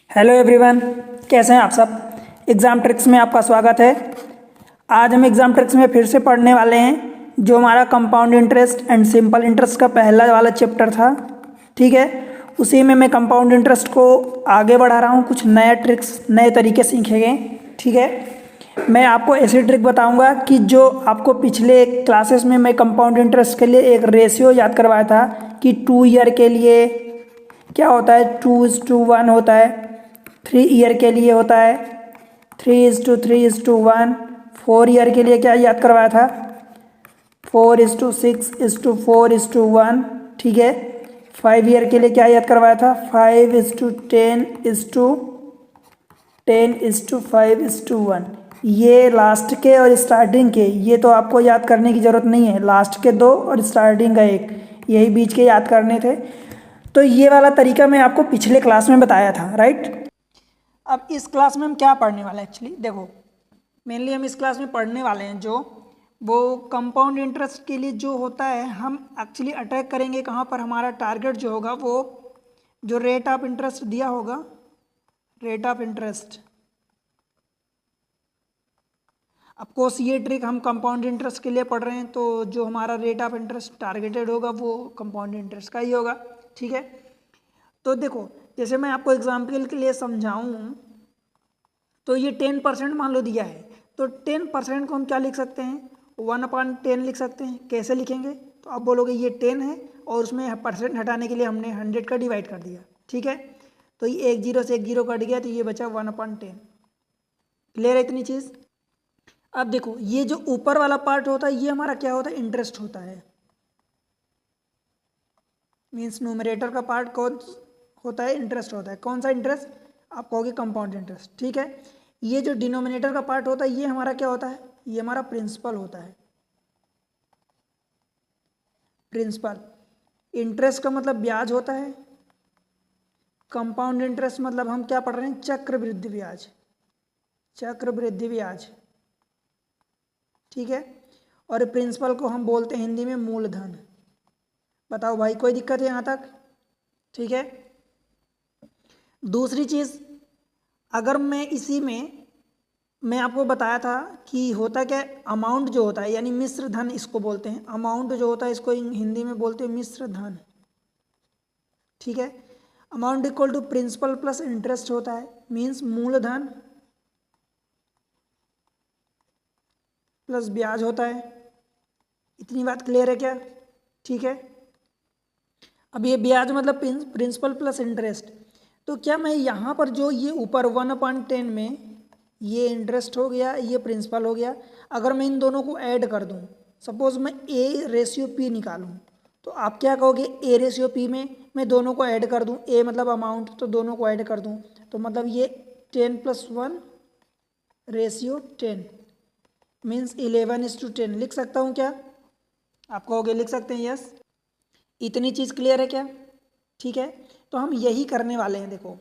Hello everyone, कैसे हैं आप सब। एग्ज़ाम ट्रिक्स में आपका स्वागत है। आज हम एग्ज़ाम ट्रिक्स में फिर से पढ़ने वाले हैं जो हमारा compound interest and simple interest का पहला वाला चैप्टर था। ठीक है, उसी में मैं कंपाउंड इंटरेस्ट को आगे बढ़ा रहा हूँ। कुछ नया ट्रिक्स नए तरीके सीखेंगे। ठीक है, मैं आपको ऐसी ट्रिक बताऊंगा कि जो आपको पिछले क्लासेस में मैं कंपाउंड इंटरेस्ट के लिए एक रेशियो याद करवाया था कि 2 ईयर के लिए क्या होता है, 2:1 होता है। 3 ईयर के लिए होता है 3:3:1। 4 ईयर के लिए क्या याद करवाया था, 4:6:4:1। ठीक है, 5 ईयर के लिए क्या याद करवाया था, 5:10:10:5:1। ये लास्ट के और स्टार्टिंग के, ये तो आपको याद करने की ज़रूरत नहीं है। लास्ट के 2 और स्टार्टिंग का 1, यही बीच के याद करने थे। तो ये वाला तरीका मैं आपको पिछले क्लास में बताया था, राइट। अब इस क्लास में हम क्या पढ़ने वाले हैं, एक्चुअली देखो, मेनली हम इस क्लास में पढ़ने वाले हैं जो वो कंपाउंड इंटरेस्ट के लिए जो होता है, हम एक्चुअली अटैक करेंगे कहाँ पर। हमारा टारगेट जो होगा वो जो रेट ऑफ इंटरेस्ट दिया होगा, रेट ऑफ इंटरेस्ट। ऑफकोर्स ये ट्रिक हम कंपाउंड इंटरेस्ट के लिए पढ़ रहे हैं, तो जो हमारा रेट ऑफ इंटरेस्ट टारगेटेड होगा वो कंपाउंड इंटरेस्ट का ही होगा। ठीक है, तो देखो, जैसे मैं आपको एग्जाम्पल के लिए समझाऊं, तो ये 10% मान लो दिया है, तो 10% को हम क्या लिख सकते हैं, 1/10 लिख सकते हैं। कैसे लिखेंगे, तो आप बोलोगे ये 10 है और उसमें परसेंट हटाने के लिए हमने 100 का डिवाइड कर दिया। ठीक है, तो ये 1 0 से 1 0 कट गया, तो ये बचा 1/10। क्लियर है इतनी चीज़। अब देखो, ये जो ऊपर वाला पार्ट होता है ये हमारा क्या होता है, इंटरेस्ट होता है। मीन्स न्यूमरेटर का पार्ट कौन होता है, इंटरेस्ट होता है। कौन सा इंटरेस्ट, आप कहोगे कंपाउंड इंटरेस्ट। ठीक है, ये जो डिनोमिनेटर का पार्ट होता है ये हमारा क्या होता है, ये हमारा प्रिंसिपल होता है। प्रिंसिपल, इंटरेस्ट का मतलब ब्याज होता है। कंपाउंड इंटरेस्ट मतलब हम क्या पढ़ रहे हैं, चक्रवृद्धि ब्याज, चक्रवृद्धि ब्याज। ठीक है, और प्रिंसिपल को हम बोलते हैं हिंदी में मूलधन। बताओ भाई, कोई दिक्कत है यहाँ तक। ठीक है, दूसरी चीज़, अगर मैं इसी में मैं आपको बताया था कि होता क्या, अमाउंट जो होता है यानी मिश्र धन इसको बोलते हैं। अमाउंट जो होता है इसको हिंदी में बोलते हैं मिश्र धन। ठीक है, amount equal to principal plus interest होता है। मीन्स मूलधन प्लस ब्याज होता है। इतनी बात क्लियर है क्या। ठीक है, अब ये ब्याज मतलब प्रिंसिपल प्लस इंटरेस्ट। तो क्या मैं यहाँ पर जो ये ऊपर 1/10 में ये इंटरेस्ट हो गया, ये प्रिंसिपल हो गया, अगर मैं इन दोनों को ऐड कर दूँ, सपोज मैं A/P निकालूँ, तो आप क्या कहोगे, A/P में मैं दोनों को ऐड कर दूँ, A मतलब अमाउंट, तो दोनों को ऐड कर दूँ, तो मतलब ये 10+1/10 मीन्स 11:10 लिख सकता हूँ क्या। आप कहोगे लिख सकते हैं, यस। इतनी चीज़ क्लियर है क्या। ठीक है, तो हम यही करने वाले हैं। देखो,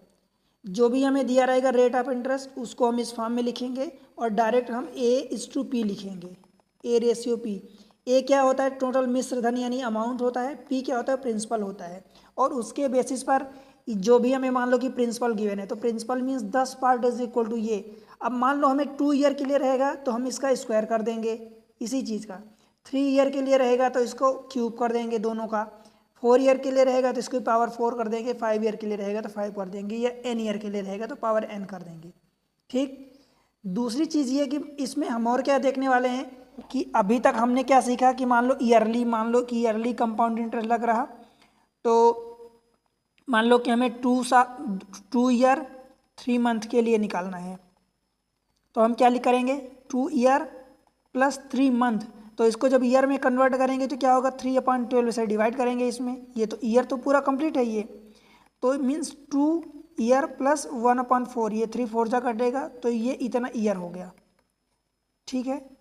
जो भी हमें दिया रहेगा रेट ऑफ इंटरेस्ट, उसको हम इस फॉर्म में लिखेंगे और डायरेक्ट हम A/P लिखेंगे, A/P। ए क्या होता है, टोटल मिश्र धन यानी अमाउंट होता है। P क्या होता है, प्रिंसिपल होता है। और उसके बेसिस पर जो भी हमें मान लो कि प्रिंसिपल गिवन है, तो principal means 10 part is equal to ये। अब मान लो हमें 2 ईयर के लिए रहेगा तो हम इसका स्क्वायर कर देंगे इसी चीज़ का। 3 ईयर के लिए रहेगा तो इसको क्यूब कर देंगे दोनों का। 4 ईयर के लिए रहेगा तो इसको पावर 4 कर देंगे। 5 ईयर के लिए रहेगा तो 5 कर देंगे, या n ईयर के लिए रहेगा तो पावर n कर देंगे। ठीक, दूसरी चीज़ ये कि इसमें हम और क्या देखने वाले हैं कि अभी तक हमने क्या सीखा कि मान लो ईयरली कंपाउंड इंटरेस्ट लग रहा, तो मान लो कि हमें 2 ईयर 3 मंथ के लिए निकालना है, तो हम क्या करेंगे, 2 ईयर प्लस 3 मंथ। तो इसको जब ईयर में कन्वर्ट करेंगे तो क्या होगा, 3/12 से डिवाइड करेंगे इसमें। ये तो ईयर तो पूरा कंप्लीट है ये, तो मीन्स 2 ईयर प्लस 1/4, ये 3 4 जा कटेगा, तो ये इतना ईयर हो गया। ठीक है,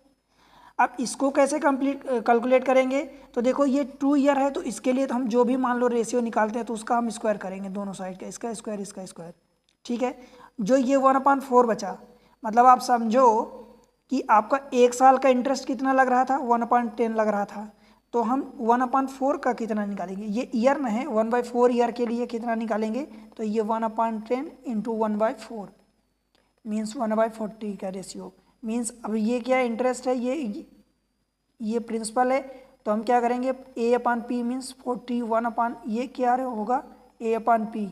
अब इसको कैसे कैलकुलेट करेंगे, तो देखो ये 2 ईयर है, तो इसके लिए तो हम जो भी मान लो रेशियो निकालते हैं तो उसका हम स्क्वायर करेंगे दोनों साइड का, इसका स्क्वायर इसका स्क्वायर। ठीक है, जो ये 1/4 बचा, मतलब आप समझो कि आपका 1 साल का इंटरेस्ट कितना लग रहा था, 1/10 लग रहा था। तो हम 1/4 का कितना निकालेंगे, ये ईयर में है, 1/4 ईयर के लिए कितना निकालेंगे, तो ये 1/10 इंटू 1/4 मीन्स 1/40 का रेशियो। मीन्स अब ये क्या इंटरेस्ट है, ये प्रिंसिपल है, तो हम क्या करेंगे, A/P मीन्स 41 ये क्या होगा, A/P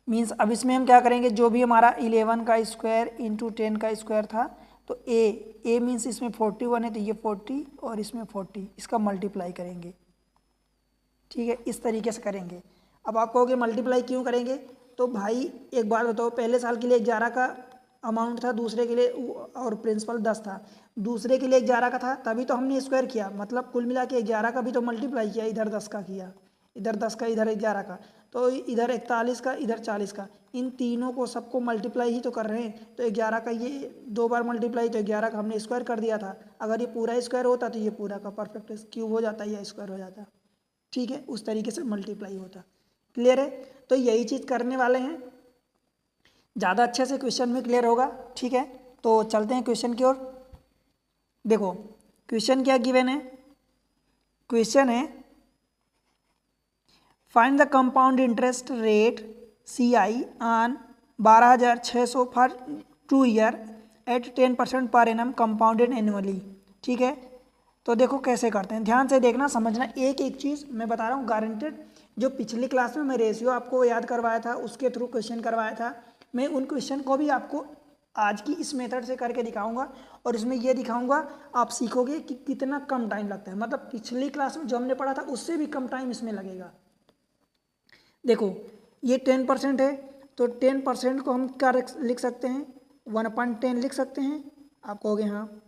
मीन्स अब इसमें हम क्या करेंगे, जो भी हमारा 11 का स्क्वायर इंटू 10 का स्क्वायर था, तो ए मीन्स इसमें 41 है तो ये 40 और इसमें 40, इसका मल्टीप्लाई करेंगे। ठीक है, इस तरीके से करेंगे। अब आप कहोगे मल्टीप्लाई क्यों करेंगे, तो भाई एक बात बताओ, पहले साल के लिए 11 का अमाउंट था, दूसरे के लिए और प्रिंसिपल 10 था, दूसरे के लिए 11 का था, तभी तो हमने स्क्वायर किया, मतलब कुल मिला के 11 का भी तो मल्टीप्लाई किया, इधर 10 का किया, इधर 10 का, इधर 11 का, तो इधर 41 का, इधर 40 का, इन तीनों को सबको मल्टीप्लाई ही तो कर रहे हैं। तो 11 का ये 2 बार मल्टीप्लाई, तो 11 का हमने स्क्वायर कर दिया था। अगर ये पूरा स्क्वायर होता तो ये पूरा का परफेक्ट क्यूब हो जाता या स्क्वायर हो जाता। ठीक है, उस तरीके से मल्टीप्लाई होता। क्लियर है, तो यही चीज़ करने वाले हैं, ज़्यादा अच्छे से क्वेश्चन में क्लियर होगा। ठीक है, तो चलते हैं क्वेश्चन की ओर। देखो क्वेश्चन क्या गिवन है, क्वेश्चन है find the compound interest rate CI on 12,600 for 2 year at 10% per annum compounded annually. ठीक है, तो देखो कैसे करते हैं, ध्यान से देखना, समझना, एक एक चीज़ मैं बता रहा हूँ गारंटेड। जो पिछली क्लास में मैं रेशियो आपको याद करवाया था, उसके थ्रू क्वेश्चन करवाया था, मैं उन क्वेश्चन को भी आपको आज की इस मेथड से करके दिखाऊंगा, और इसमें ये दिखाऊंगा आप सीखोगे कि कितना कम टाइम लगता है, मतलब पिछली क्लास में जो हमने पढ़ा था उससे भी कम टाइम इसमें लगेगा। देखो ये 10% है, तो 10% को हम क्या लिख सकते हैं, 1/10 लिख सकते हैं। आप कहोगे हाँ,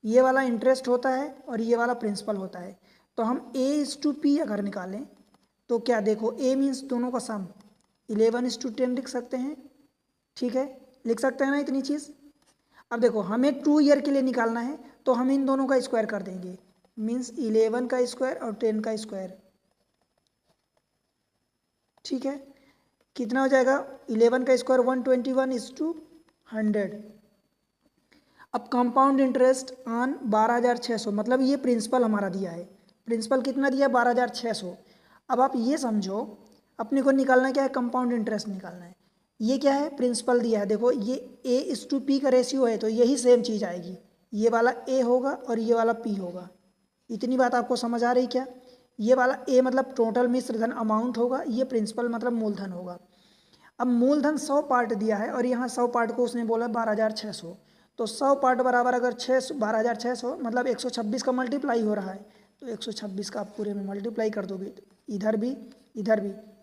ये वाला इंटरेस्ट होता है और ये वाला प्रिंसिपल होता है, तो हम A/P अगर निकालें तो क्या, देखो A मीन्स दोनों का सम, 11/10 लिख सकते हैं। ठीक है, लिख सकते हैं ना इतनी चीज़। अब देखो हमें 2 ईयर के लिए निकालना है, तो हम इन दोनों का स्क्वायर कर देंगे, मीन्स 11 का स्क्वायर और 10 का स्क्वायर। ठीक है, कितना हो जाएगा, 11 का स्क्वायर 121/100। अब कंपाउंड इंटरेस्ट ऑन 12,600, मतलब ये प्रिंसिपल हमारा दिया है, प्रिंसिपल कितना दिया, 12,600। अब आप ये समझो, अपने को निकालना क्या है, कंपाउंड इंटरेस्ट निकालना है। ये क्या है, प्रिंसिपल दिया है, देखो ये A/P का रेशियो है, तो यही सेम चीज़ आएगी, ये वाला A होगा और ये वाला P होगा। इतनी बात आपको समझ आ रही क्या, ये वाला A मतलब टोटल मिश्र धन अमाउंट होगा, ये प्रिंसिपल मतलब मूलधन होगा। अब मूलधन 100 पार्ट दिया है और यहाँ 100 पार्ट को उसने बोला 12,600, तो 100 पार्ट बराबर अगर 12,600 मतलब 126 का मल्टीप्लाई हो रहा है, तो 126 का आप पूरे में मल्टीप्लाई कर दोगे, इधर भी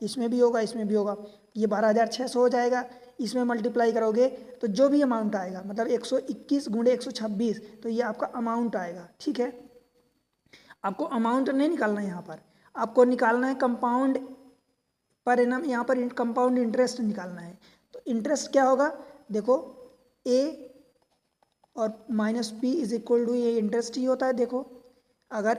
इसमें भी होगा, इसमें भी होगा, ये 12,600 हो जाएगा। इसमें मल्टीप्लाई करोगे तो जो भी अमाउंट आएगा, मतलब 121 गुणे 126, तो ये आपका अमाउंट आएगा। ठीक है, आपको अमाउंट नहीं निकालना है, यहाँ पर आपको निकालना है कंपाउंड पर एनम, यहाँ पर कंपाउंड इंटरेस्ट निकालना है। तो इंटरेस्ट क्या होगा, देखो A और -P इज इक्वल टू, ये इंटरेस्ट ही होता है। देखो अगर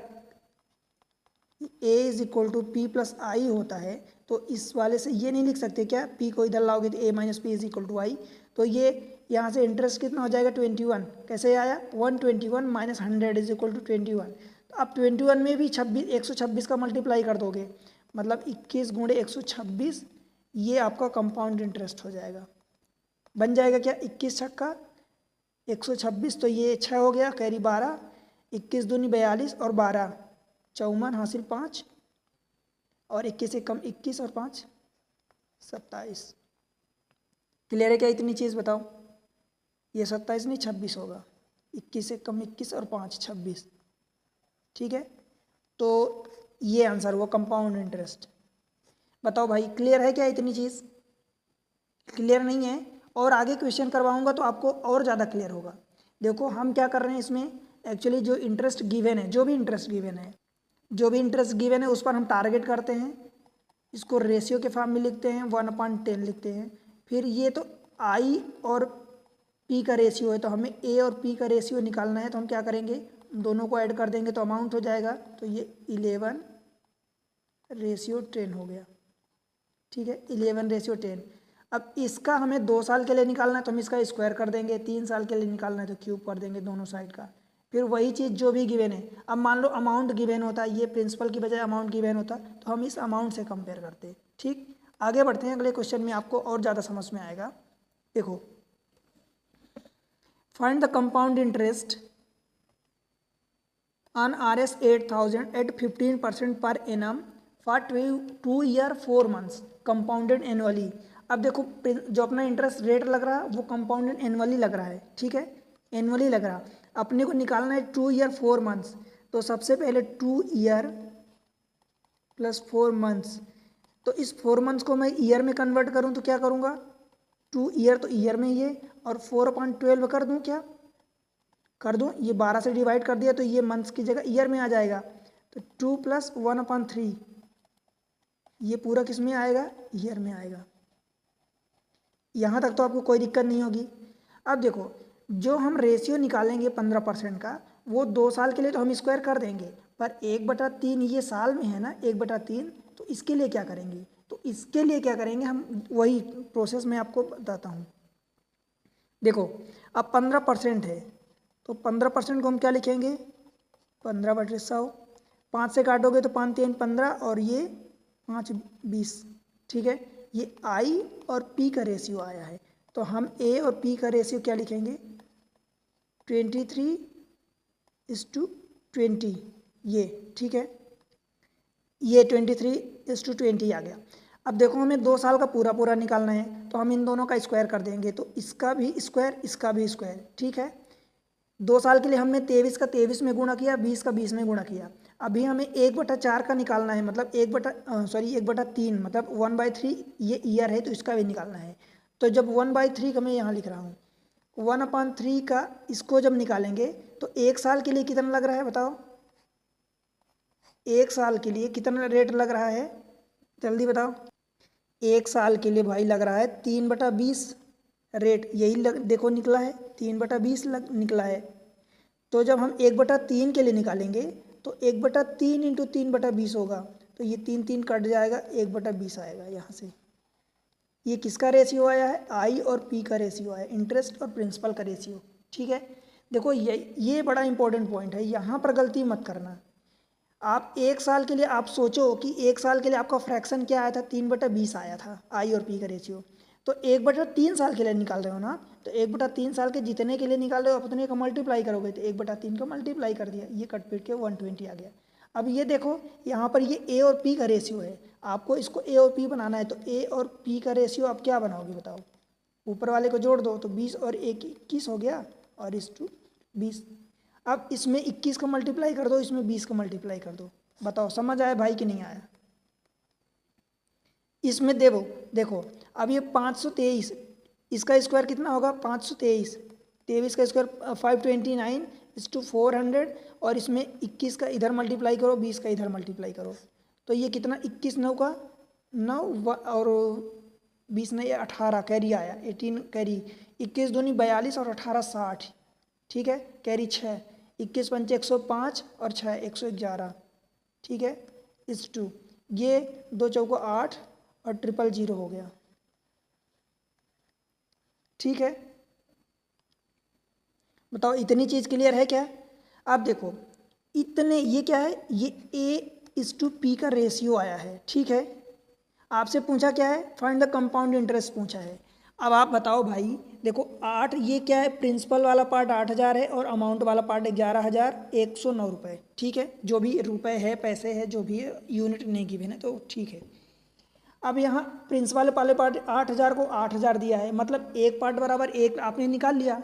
A is equal to P + I होता है, तो इस वाले से ये नहीं लिख सकते क्या, P को इधर लाओगे तो A - P is equal to I, तो ये यहाँ से इंटरेस्ट कितना हो जाएगा, 21। कैसे आया, 121 - 100 इज इक्वल टू 21। तो अब 21 में भी 126 का मल्टीप्लाई कर दोगे, मतलब 21 गुणे 126, ये आपका कंपाउंड इंटरेस्ट हो जाएगा। बन जाएगा क्या, 21 छक्का 126, तो ये 6 हो गया, कैरी 12, 21 दूनी 42 और 12 54 हासिल 5, और 21 से कम 21 और 5 27। क्लियर है क्या इतनी चीज़, बताओ, ये 27 नहीं 26 होगा, 21 से कम 21 और 5 26। ठीक है, तो ये आंसर हुआ कंपाउंड इंटरेस्ट। बताओ भाई क्लियर है क्या इतनी चीज़, क्लियर नहीं है, और आगे क्वेश्चन करवाऊंगा तो आपको और ज़्यादा क्लियर होगा। देखो हम क्या कर रहे हैं इसमें, एक्चुअली जो इंटरेस्ट गिवन है, जो भी इंटरेस्ट गिवन है उस पर हम टारगेट करते हैं, इसको रेशियो के फॉर्म में लिखते हैं, 1/10 लिखते हैं। फिर ये तो I और P का रेशियो है, तो हमें A और P का रेशियो निकालना है, तो हम क्या करेंगे, दोनों को ऐड कर देंगे तो अमाउंट हो जाएगा, तो ये 11/10 हो गया। ठीक है, 11/10। अब इसका हमें 2 साल के लिए निकालना है, तो हम इसका स्क्वायर कर देंगे, 3 साल के लिए निकालना है तो क्यूब कर देंगे दोनों साइड का, फिर वही चीज़ जो भी गिवन है, अब मान लो अमाउंट गिवन होता, ये प्रिंसिपल की बजाय अमाउंट गिवन होता, तो हम इस अमाउंट से कंपेयर करते। ठीक, आगे बढ़ते हैं अगले क्वेश्चन में, आपको और ज़्यादा समझ में आएगा। देखो, find the compound interest on RS 8000 at 15% per annum for 2 year 4 months compounded annually. अब देखो, जो अपना इंटरेस्ट रेट लग रहा है वो कंपाउंडेड एनुअली लग रहा है, ठीक है, एनुअली लग रहा। अपने को निकालना है 2 ईयर 4 मंथ्स, तो सबसे पहले 2 ईयर प्लस 4 मंथ्स, तो इस 4 मंथ्स को मैं ईयर में कन्वर्ट करूँ तो क्या करूँगा, 2 ईयर तो ईयर में ये, और 4/12 कर दूँ, क्या कर दूँ, ये 12 से डिवाइड कर दिया तो ये मंथ्स की जगह ईयर में आ जाएगा, तो 2 + 1/3 ये पूरा किस में आएगा, ईयर में आएगा। यहाँ तक तो आपको कोई दिक्कत नहीं होगी। अब देखो, जो हम रेशियो निकालेंगे 15% का, वो 2 साल के लिए तो हम स्क्वायर कर देंगे, पर 1/3 ये साल में है ना, 1/3, तो इसके लिए क्या करेंगे, तो इसके लिए क्या करेंगे हम, वही प्रोसेस मैं आपको बताता हूँ। देखो, अब 15% है, तो 15% को हम क्या लिखेंगे, 15/100, 5 से काटोगे तो 5 × 3 = 15, और ये 5 × 20, ठीक है। ये I और P का रेशियो आया है, तो हम A और P का रेशियो क्या लिखेंगे, 23:20, ये ठीक है, ये 23:20 आ गया। अब देखो, हमें 2 साल का पूरा पूरा निकालना है, तो हम इन दोनों का स्क्वायर कर देंगे, तो इसका भी स्क्वायर, इसका भी स्क्वायर, ठीक है। 2 साल के लिए हमने 23 का 23 में गुणा किया, 20 का 20 में गुणा किया। अभी हमें 1/4 का निकालना है, मतलब 1/3, मतलब 1/3 ये ईयर है, तो इसका भी निकालना है। तो जब 1/3 का मैं यहाँ लिख रहा हूँ, 1/3 का इसको जब निकालेंगे तो 1 साल के लिए कितना लग रहा है बताओ, 1 साल के लिए कितना रेट लग रहा है, जल्दी बताओ। 1 साल के लिए भाई लग रहा है 3/20 रेट, यही देखो निकला है, 3/20 निकला है। तो जब हम 1/3 के लिए निकालेंगे तो 1/3 × 3/20 होगा, तो ये 3 कट जाएगा, 1/20 आएगा यहाँ से। ये किसका रेशियो आया है, I और P का रेशियो आया, इंटरेस्ट और प्रिंसिपल का रेशियो, ठीक है। देखो, ये बड़ा इंपॉर्टेंट पॉइंट है, यहाँ पर गलती मत करना। आप 1 साल के लिए आप सोचो कि 1 साल के लिए आपका फ्रैक्शन क्या आया था, 3/20 आया था I और P का रेशियो। तो 1/3 साल के लिए निकाल रहे हो ना, तो 1/3 साल के जितने के लिए निकाल रहे हो आप उतने का मल्टीप्लाई करोगे, तो 1/3 का मल्टीप्लाई कर दिया, ये कट पीट के 120 आ गया। अब ये देखो, यहाँ पर ये A और P का रेशियो है, आपको इसको A और P बनाना है, तो A और P का रेशियो आप क्या बनाओगे बताओ, ऊपर वाले को जोड़ दो, तो 20 और 1 21 हो गया, और इस 20। अब इसमें 21 का मल्टीप्लाई कर दो, इसमें 20 का मल्टीप्लाई कर दो, बताओ समझ आया भाई कि नहीं आया। इसमें देखो, अब ये 523, इसका स्क्वायर कितना होगा, 523, 23 का स्क्वायर 529 = 400, और इसमें 21 का इधर मल्टीप्लाई करो, 20 का इधर मल्टीप्लाई करो, तो ये कितना, 21 9 का 9, और 20 नहीं 18 कैरी आया, 18 कैरी, 21 दूनी 42 और 18 60, ठीक है, कैरी 6, 21 × 5 = 105 और 6 111, ठीक है, इस 2, ये 2 चौको 8 और 000 हो गया, ठीक है। बताओ, इतनी चीज़ क्लियर है क्या। अब देखो, इतने, ये क्या है, ये A/P का रेशियो आया है, ठीक है। आपसे पूछा क्या है, फाइंड द कंपाउंड इंटरेस्ट पूछा है। अब आप बताओ भाई, देखो 8, ये क्या है, प्रिंसिपल वाला पार्ट 8000 है, और अमाउंट वाला पार्ट 11,109 रुपये, ठीक है, जो भी रुपए है, पैसे है, जो भी है, यूनिट नहीं गिवन है, तो ठीक है। अब यहाँ प्रिंसिपल वाले पार्ट 8000 को 8000 दिया है, मतलब एक पार्ट बराबर एक आपने निकाल लिया,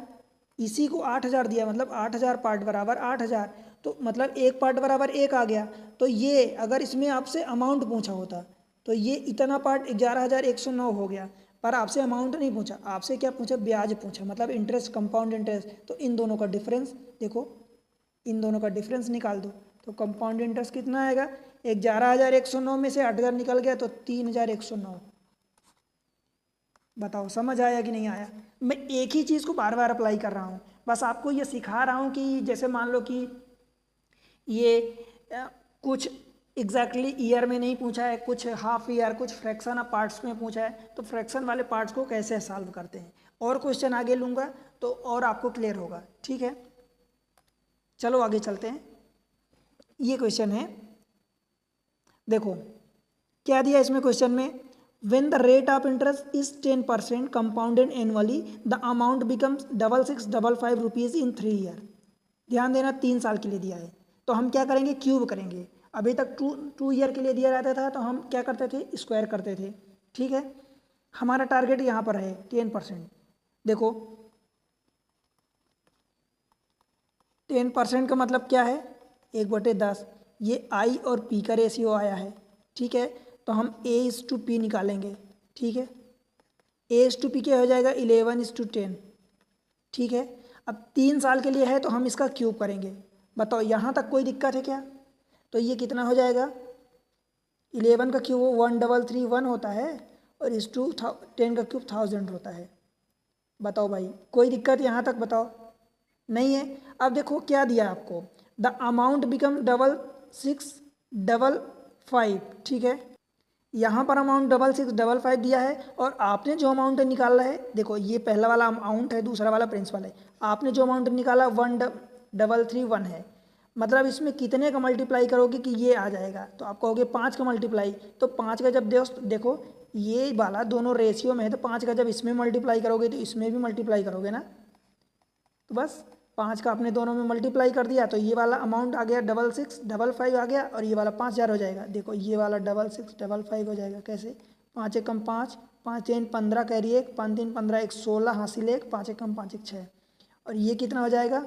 इसी को 8000 दिया, मतलब 8000 पार्ट बराबर 8000, तो मतलब एक पार्ट बराबर एक आ गया। तो ये अगर इसमें आपसे अमाउंट पूछा होता तो ये इतना पार्ट 11,109 हो गया, पर आपसे अमाउंट नहीं पूछा, आपसे क्या पूछा, ब्याज पूछा, मतलब इंटरेस्ट, कंपाउंड इंटरेस्ट। तो इन दोनों का डिफरेंस देखो, इन दोनों का डिफरेंस निकाल दो, तो कंपाउंड इंटरेस्ट कितना आएगा, 11,109 में से 8,000 निकल गया, तो 3,109। बताओ समझ आया कि नहीं आया। मैं एक ही चीज़ को बार बार अप्लाई कर रहा हूँ, बस आपको ये सिखा रहा हूँ कि जैसे मान लो कि ये कुछ एग्जैक्टली ईयर में नहीं पूछा है, कुछ हाफ ईयर, कुछ फ्रैक्शन ऑफ पार्ट्स में पूछा है, तो फ्रैक्शन वाले पार्ट्स को कैसे सॉल्व करते हैं, और क्वेश्चन आगे लूँगा तो और आपको क्लियर होगा, ठीक है। चलो आगे चलते हैं। ये क्वेश्चन है, देखो क्या दिया इसमें क्वेश्चन में, when the rate of interest is 10% compounded annually the amount becomes 6655 rupees in 3 year। ध्यान देना 3 साल के लिए दिया है, तो हम क्या करेंगे, क्यूब करेंगे। अभी तक टू ईयर के लिए दिया रहता था तो हम क्या करते थे, स्क्वायर करते थे। ठीक है, हमारा टारगेट यहाँ पर है 10%। देखो 10% का मतलब क्या है, 1/10। ये आई और पी का रेशियो आया है। ठीक है, तो हम A/P निकालेंगे। ठीक है, A/P क्या हो जाएगा, 11:10। ठीक है, अब 3 साल के लिए है तो हम इसका क्यूब करेंगे। बताओ यहाँ तक कोई दिक्कत है क्या? तो ये कितना हो जाएगा, 11 का क्यूब 1331 होता है और इस 10 का क्यूब 1000 होता है। बताओ भाई कोई दिक्कत यहाँ तक, बताओ नहीं है। अब देखो क्या दिया आपको, द अमाउंट बिकम 6655। ठीक है, यहाँ पर अमाउंट 6655 दिया है और आपने जो अमाउंट निकाला है, देखो ये पहला वाला अमाउंट है, दूसरा वाला प्रिंसिपल है। आपने जो अमाउंट निकाला 1331 है, मतलब इसमें कितने का मल्टीप्लाई करोगे कि ये आ जाएगा, तो आप कहोगे 5 का मल्टीप्लाई। तो 5 का जब देखो ये वाला दोनों रेशियो में है, तो 5 का जब इसमें मल्टीप्लाई करोगे तो इसमें भी मल्टीप्लाई करोगे ना। तो बस 5 का अपने दोनों में मल्टीप्लाई कर दिया, तो ये वाला अमाउंट आ गया 6655 आ गया और ये वाला 5000 हो जाएगा। देखो ये वाला 6655 हो जाएगा। कैसे, 5 एकम 5, 5 3 15 कैरी 1, 5 3 15 1 16 हासिल 1, 5 एकम 5 1 6 और ये कितना हो जाएगा,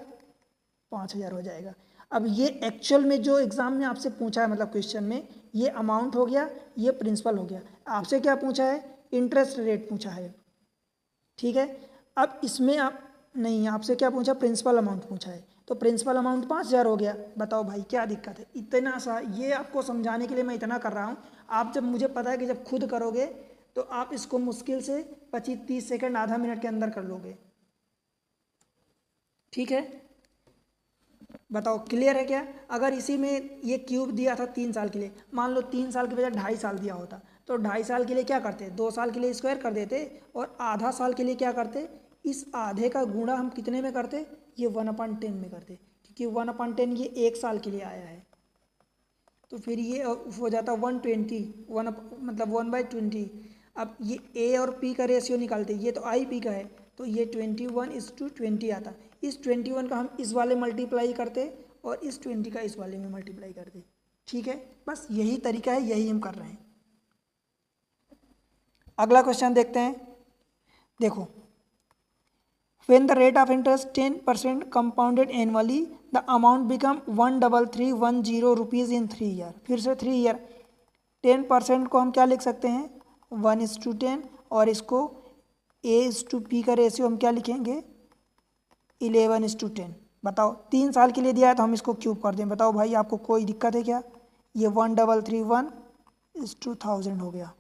5000 हो जाएगा। अब ये एक्चुअल में जो एग्जाम में आपसे पूछा है, मतलब क्वेश्चन में, ये अमाउंट हो गया, ये प्रिंसिपल हो गया। आपसे क्या पूछा है, इंटरेस्ट रेट पूछा है। ठीक है, अब इसमें आप नहीं, आपसे क्या पूछा, प्रिंसिपल अमाउंट पूछा है, तो प्रिंसिपल अमाउंट 5000 हो गया। बताओ भाई क्या दिक्कत है, इतना सा ये आपको समझाने के लिए मैं इतना कर रहा हूँ। आप जब, मुझे पता है कि जब खुद करोगे तो आप इसको मुश्किल से 25-30 सेकंड, आधा मिनट के अंदर कर लोगे। ठीक है, बताओ क्लियर है क्या? अगर इसी में ये क्यूब दिया था 3 साल के लिए, मान लो 3 साल के बजाय 2.5 साल दिया होता, तो 2.5 साल के लिए क्या करते, 2 साल के लिए स्क्वायर कर देते और आधा साल के लिए क्या करते, इस आधे का गुणा हम कितने में करते, ये 1/10 में करते, क्योंकि 1/10 ये 1 साल के लिए आया है। तो फिर ये हो जाता 120, मतलब 1/20। अब ये ए और पी का रेशियो निकालते, ये तो आई पी का है, तो ये 21:20 आता। इस 21 का हम इस वाले मल्टीप्लाई करते और इस 20 का इस वाले में मल्टीप्लाई करते। ठीक है, बस यही तरीका है, यही हम कर रहे हैं। अगला क्वेश्चन देखते हैं। देखो, when the rate of interest 10% compounded annually the amount become 13310 rupees in 3 year। फिर से 3 ईयर। 10% को हम क्या लिख सकते हैं, 1:10 और इसको A/P का रेशियो हम क्या लिखेंगे, 11:10। बताओ 3 साल के लिए दिया है तो हम इसको क्यूब कर दें। बताओ भाई आपको कोई दिक्कत है क्या? ये 1331:1000 हो गया।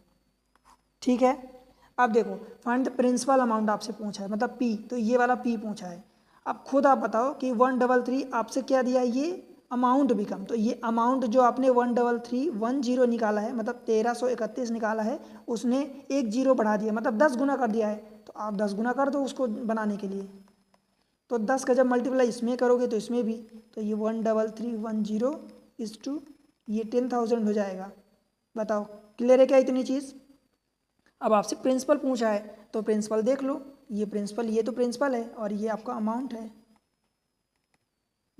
ठीक है, अब देखो फाइंड द प्रिंसिपल अमाउंट आपसे पूछा है, मतलब पी, तो ये वाला पी पूछा है। अब खुद आप बताओ कि 133 आपसे क्या दिया है, ये अमाउंट बिकम, तो ये अमाउंट जो आपने 13310 निकाला है, मतलब 1331 निकाला है, उसने एक जीरो बढ़ा दिया, मतलब 10 गुना कर दिया है। तो आप 10 गुना कर दो उसको बनाने के लिए, तो 10 का जब मल्टीप्लाई इसमें करोगे तो इसमें भी, तो ये 13310 ये 10,000 हो जाएगा। बताओ क्लियर है क्या इतनी चीज़? अब आपसे प्रिंसिपल पूछा है तो प्रिंसिपल देख लो, ये प्रिंसिपल, ये तो प्रिंसिपल है और ये आपका अमाउंट है।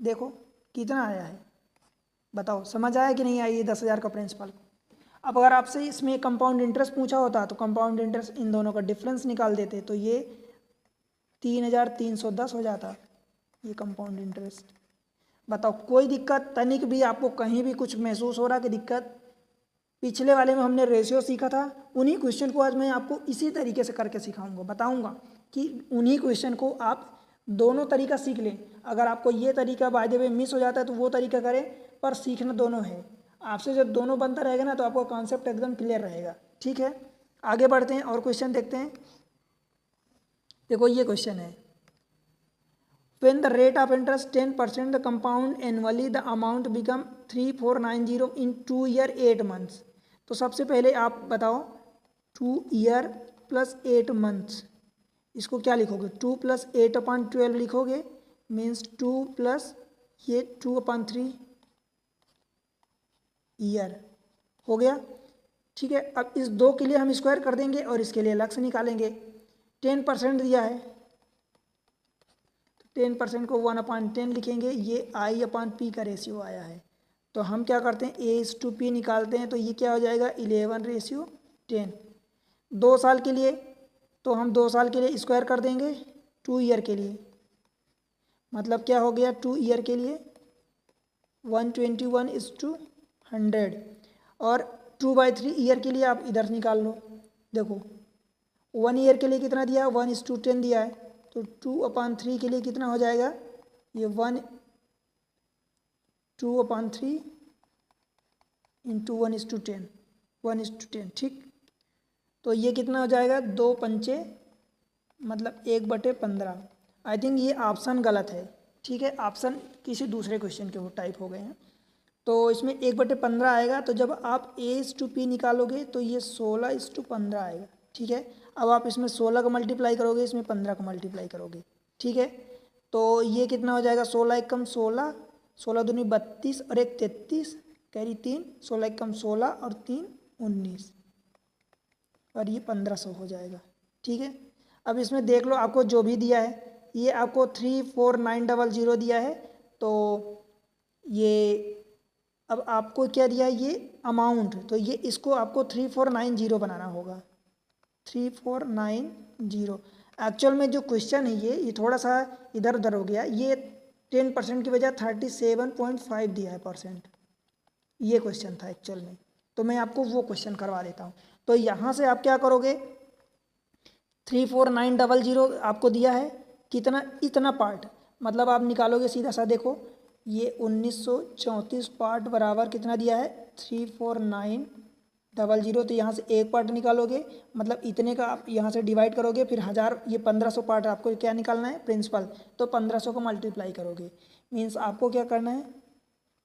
देखो कितना आया है, बताओ समझ आया कि नहीं आया ये 10,000 का प्रिंसिपल। अब अगर आपसे इसमें कंपाउंड इंटरेस्ट पूछा होता तो कंपाउंड इंटरेस्ट इन दोनों का डिफरेंस निकाल देते, तो ये 3,310 हो जाता ये कंपाउंड इंटरेस्ट। बताओ कोई दिक्कत तनिक भी आपको कहीं भी कुछ महसूस हो रहा कि दिक्कत? पिछले वाले में हमने रेशियो सीखा था, उन्हीं क्वेश्चन को आज मैं आपको इसी तरीके से करके सिखाऊंगा, बताऊंगा कि उन्हीं क्वेश्चन को आप दोनों तरीका सीख लें। अगर आपको ये तरीका बाय द वे मिस हो जाता है तो वो तरीका करें, पर सीखना दोनों है। आपसे जब दोनों बनता रहेगा ना तो आपको कॉन्सेप्ट एकदम क्लियर रहेगा। ठीक है, आगे बढ़ते हैं और क्वेश्चन देखते हैं। देखो ये क्वेश्चन है, when the rate of interest 10% the compound annually the amount become 3490 in 2 year 8 months। तो सबसे पहले आप बताओ 2 ईयर प्लस 8 मंथ्स, इसको क्या लिखोगे, 2 + 8/12 लिखोगे, मीन्स 2 + ये 2/3 ईयर हो गया। ठीक है, अब इस 2 के लिए हम स्क्वायर कर देंगे और इसके लिए अलग से निकालेंगे। 10% दिया है, 10% को 1/10 लिखेंगे। ये I/P का रेशियो आया है, तो हम क्या करते हैं A/P निकालते हैं, तो ये क्या हो जाएगा 11:10। 2 साल के लिए, तो हम 2 साल के लिए स्क्वायर कर देंगे 2 ईयर के लिए, मतलब क्या हो गया 2 ईयर के लिए 121:100। और 2/3 ईयर के लिए आप इधर से निकाल लो। देखो 1 ईयर के लिए कितना दिया 1:10 दिया है, तो 2/3 के लिए कितना हो जाएगा ये 2/3 इंटू 1:10, 1:10। ठीक, तो ये कितना हो जाएगा 2×5 मतलब 1/15। आई थिंक ये ऑप्शन गलत है। ठीक है, ऑप्शन किसी दूसरे क्वेश्चन के वो टाइप हो गए हैं, तो इसमें 1/15 आएगा। तो जब आप A/P निकालोगे तो ये 16:15 आएगा। ठीक है, अब आप इसमें 16 का मल्टीप्लाई करोगे, इसमें 15 का मल्टीप्लाई करोगे। ठीक है, तो ये कितना हो जाएगा 16 एकम 16, 16 दूनी 32 और 1 33, कैरी 3, 16 एकम 16 और 3 19, और ये 1500 हो जाएगा। ठीक है, अब इसमें देख लो आपको जो भी दिया है, ये आपको 34900 दिया है, तो ये अब आपको क्या दिया है ये अमाउंट, तो ये इसको आपको 3490 बनाना होगा, 3490। एक्चुअल में जो क्वेश्चन है ये थोड़ा सा इधर उधर हो गया, ये 10% की वजह 37.5 दिया है परसेंट, ये क्वेश्चन था एक्चुअल में, तो मैं आपको वो क्वेश्चन करवा देता हूँ। तो यहाँ से आप क्या करोगे 34900 आपको दिया है कितना, इतना पार्ट, मतलब आप निकालोगे सीधा सा। देखो ये 1934 पार्ट बराबर कितना दिया है 34900, तो यहाँ से एक पार्ट निकालोगे, मतलब इतने का आप यहाँ से डिवाइड करोगे, फिर 1000, ये 1500 पार्ट आपको क्या निकालना है प्रिंसिपल, तो 1500 को मल्टीप्लाई करोगे। मीन्स आपको क्या करना है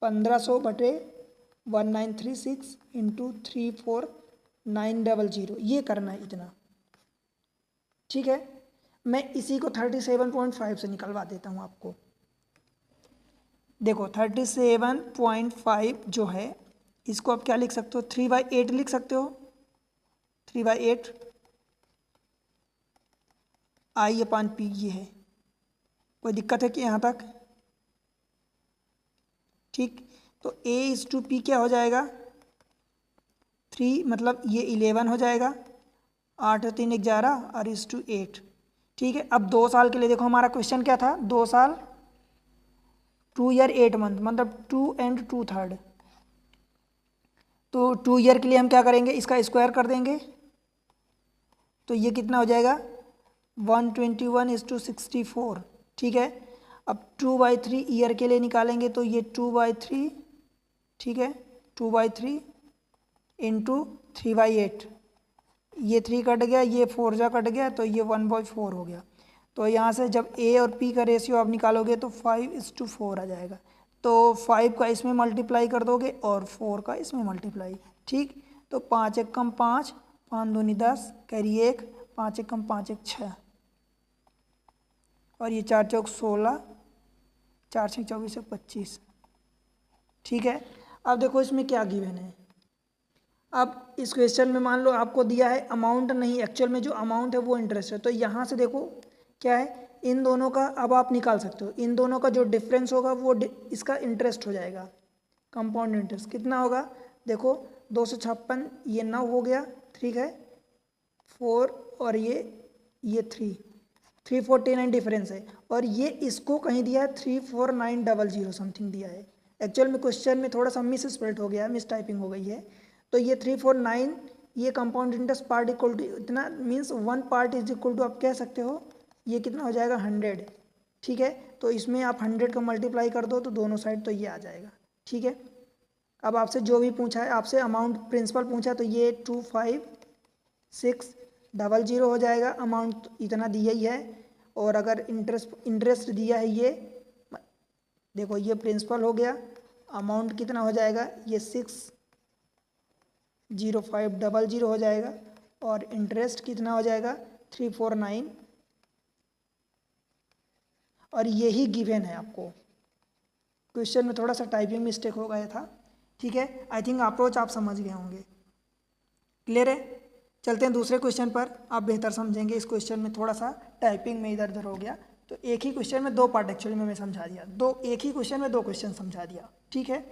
1500/1936 इंटू 34900, ये करना है इतना। ठीक है, मैं इसी को 37.5 से निकलवा देता हूँ आपको। देखो 37.5 जो है इसको आप क्या लिख सकते हो 3/8 लिख सकते हो, 3/8 I/P ये है। कोई दिक्कत है कि यहाँ तक? ठीक, तो A/P क्या हो जाएगा 3, मतलब ये 11 हो जाएगा, 8 और 3 11 और 8। ठीक है, अब 2 साल के लिए देखो हमारा क्वेश्चन क्या था 2 साल 2 ईयर 8 मंथ, मतलब 2 and 2/3। तो 2 ईयर के लिए हम क्या करेंगे इसका स्क्वायर कर देंगे, तो ये कितना हो जाएगा 121:64। ठीक है, अब 2/3 ईयर के लिए निकालेंगे, तो ये 2/3, ठीक है 2/3 इंटू 3/8, ये 3 कट गया, ये 4 जा कट गया, तो ये 1/4 हो गया। तो यहाँ से जब A और P का रेशियो आप निकालोगे तो 5:4 आ जाएगा, तो 5 का इसमें मल्टीप्लाई कर दोगे और 4 का इसमें मल्टीप्लाई। ठीक, तो 5 एकम 5, 5 दूनी 10, कैरी 1, 5 एकम 5 1 6, और ये 4 चौक 16, 4 6 24 25। ठीक है, अब देखो इसमें क्या गिवन है। अब इस क्वेश्चन में मान लो आपको दिया है अमाउंट नहीं, एक्चुअल में जो अमाउंट है वो इंटरेस्ट है, तो यहाँ से देखो क्या है इन दोनों का अब आप निकाल सकते हो, इन दोनों का जो डिफरेंस होगा वो इसका इंटरेस्ट हो जाएगा, कंपाउंड इंटरेस्ट कितना होगा। देखो 256, ये 9 हो गया, ठीक है 4 और ये 349 डिफरेंस है, और ये इसको कहीं दिया है 34900 समथिंग दिया है। एक्चुअल में क्वेश्चन में थोड़ा सा मिस स्पेल्ड हो गया है, मिस टाइपिंग हो गई है, तो ये 349, ये compound interest part equal to इतना, means 1 part is equal to आप कह सकते हो ये कितना हो जाएगा 100। ठीक है, तो इसमें आप 100 का मल्टीप्लाई कर दो तो दोनों साइड तो ये आ जाएगा। ठीक है, अब आपसे जो भी पूछा है, आपसे अमाउंट प्रिंसिपल पूछा, तो ये 25600 हो जाएगा, अमाउंट इतना दिया ही है। और अगर इंटरेस्ट दिया है ये देखो, ये प्रिंसिपल हो गया, अमाउंट कितना हो जाएगा ये 60500 हो जाएगा, और इंटरेस्ट कितना हो जाएगा 349, और यही गिवन है आपको। क्वेश्चन में थोड़ा सा टाइपिंग मिस्टेक हो गया था, ठीक है। आई थिंक अप्रोच आप समझ गए होंगे, क्लियर है। चलते हैं दूसरे क्वेश्चन पर, आप बेहतर समझेंगे। इस क्वेश्चन में थोड़ा सा टाइपिंग में इधर उधर हो गया, तो एक ही क्वेश्चन में दो पार्ट एक्चुअली में मैं समझा दिया, एक ही क्वेश्चन में दो क्वेश्चन समझा दिया, ठीक है।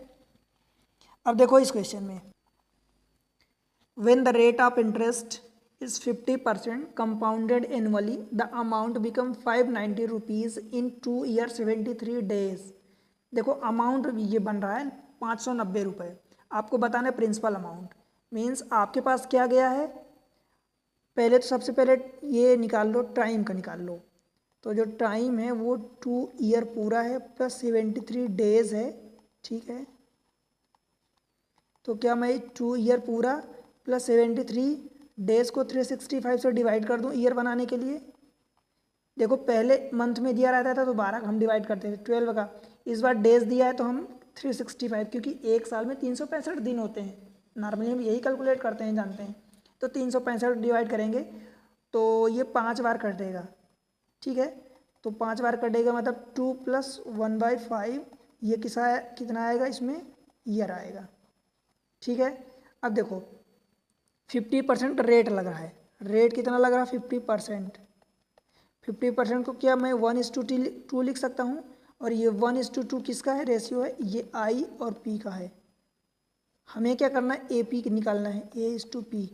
अब देखो इस क्वेश्चन में, when the rate of interest is 50% compounded annually the amount become 590 rupees in 2 year 73 days. देखो अमाउंट ये बन रहा है 590 रुपये, आपको बताना है प्रिंसिपल अमाउंट। मीन्स आपके पास क्या गया है, पहले तो सबसे पहले ये निकाल लो, टाइम का निकाल लो। तो जो टाइम है वो 2 ईयर पूरा है प्लस 73 डेज है, ठीक है। तो क्या मैं 2 ईयर पूरा प्लस 73 डेज को 365 से डिवाइड कर दूं ईयर बनाने के लिए। देखो पहले मंथ में दिया रहता था तो 12 का हम डिवाइड करते थे 12 का, इस बार डेज दिया है तो हम 365, क्योंकि एक साल में 365 दिन होते हैं, नॉर्मली हम यही कैलकुलेट करते हैं, जानते हैं। तो 365 डिवाइड करेंगे तो ये 5 बार कटेगा, ठीक है। तो 5 बार कटेगा मतलब 2 + 1/5, ये कितना आएगा, इसमें ईयर आएगा, ठीक है। अब देखो 50% रेट लग रहा है, रेट कितना लग रहा है 50%। 50% को क्या मैं 1:2 लिख सकता हूँ, और ये 1:2 किसका है, रेशियो है, ये आई और पी का है। हमें क्या करना है, ए पी निकालना है, A:P।